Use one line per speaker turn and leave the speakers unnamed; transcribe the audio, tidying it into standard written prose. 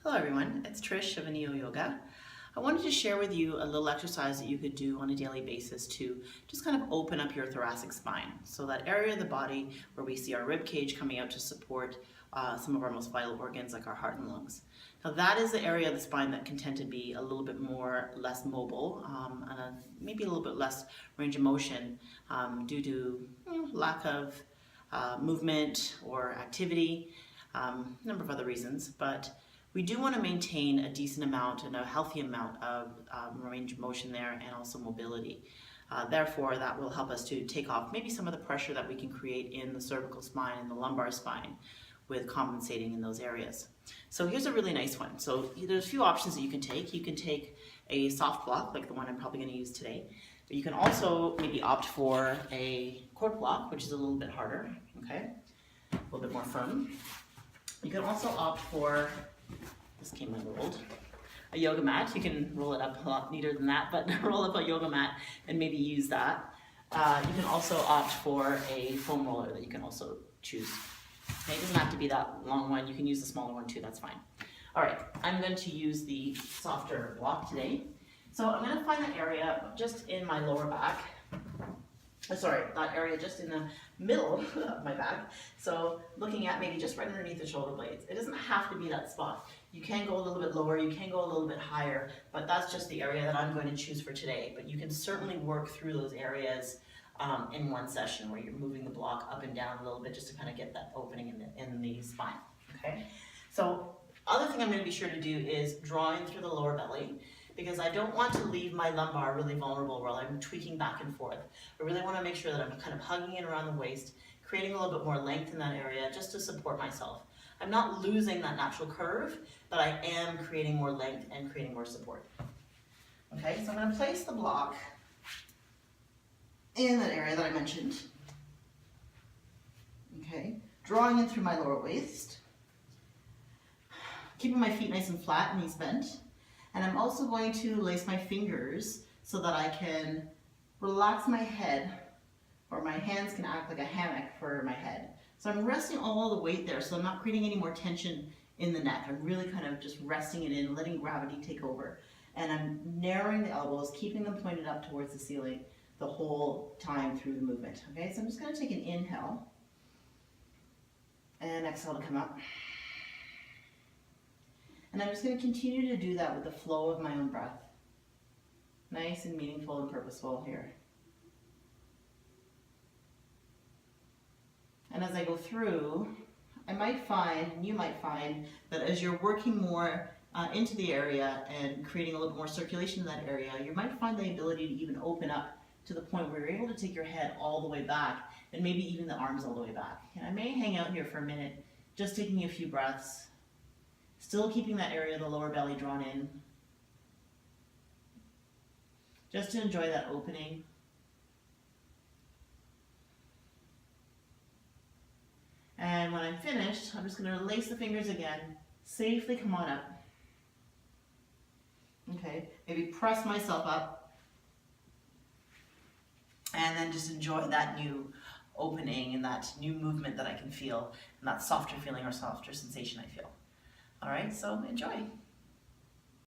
Hello everyone, it's Trish of Neo Yoga. I wanted to share with you a little exercise that you could do on a daily basis to just kind of open up your thoracic spine. So that area of the body where we see our rib cage coming out to support some of our most vital organs like our heart and lungs. Now that is the area of the spine that can tend to be a little bit less mobile and maybe a little bit less range of motion due to lack of movement or activity, a number of other reasons, but we do want to maintain a decent amount and a healthy amount of range of motion there and also mobility. Therefore, that will help us to take off maybe some of the pressure that we can create in the cervical spine and the lumbar spine with compensating in those areas. So here's a really nice one. So there's a few options that you can take. You can take a soft block like the one I'm probably going to use today. But you can also maybe opt for a cord block, which is a little bit harder, okay? A little bit more firm. You can also opt for, this came unrolled, a yoga mat. You can roll it up a lot neater than that, but roll up a yoga mat and maybe use that. You can also opt for a foam roller that you can also choose. Okay, it doesn't have to be that long one. You can use the smaller one too, that's fine. All right, I'm going to use the softer block today. So I'm going to find that area just in my lower back. That area just in the middle of my back. So looking at maybe just right underneath the shoulder blades. It doesn't have to be that spot. You can go a little bit lower, you can go a little bit higher, but that's just the area that I'm going to choose for today. But you can certainly work through those areas in one session where you're moving the block up and down a little bit just to kind of get that opening in the spine. Okay. So other thing I'm going to be sure to do is draw in through the lower belly, because I don't want to leave my lumbar really vulnerable while I'm tweaking back and forth. I really want to make sure that I'm kind of hugging in around the waist, creating a little bit more length in that area just to support myself. I'm not losing that natural curve, but I am creating more length and creating more support. Okay, so I'm going to place the block in that area that I mentioned. Okay, drawing in through my lower waist, keeping my feet nice and flat, knees bent. And I'm also going to lace my fingers so that I can relax my head, or my hands can act like a hammock for my head. So I'm resting all the weight there, so I'm not creating any more tension in the neck. I'm really kind of just resting it in, letting gravity take over. And I'm narrowing the elbows, keeping them pointed up towards the ceiling the whole time through the movement. Okay, so I'm just going to take an inhale and exhale to come up. And I'm just going to continue to do that with the flow of my own breath. Nice and meaningful and purposeful here. And as I go through, I might find, and you might find, that as you're working more into the area and creating a little more circulation in that area, you might find the ability to even open up to the point where you're able to take your head all the way back and maybe even the arms all the way back. And I may hang out here for a minute, just taking a few breaths. Still keeping that area of the lower belly drawn in. Just to enjoy that opening. And when I'm finished, I'm just going to release the fingers again, safely come on up. Okay, maybe press myself up. And then just enjoy that new opening and that new movement that I can feel, and that softer feeling or softer sensation I feel. All right, so enjoy.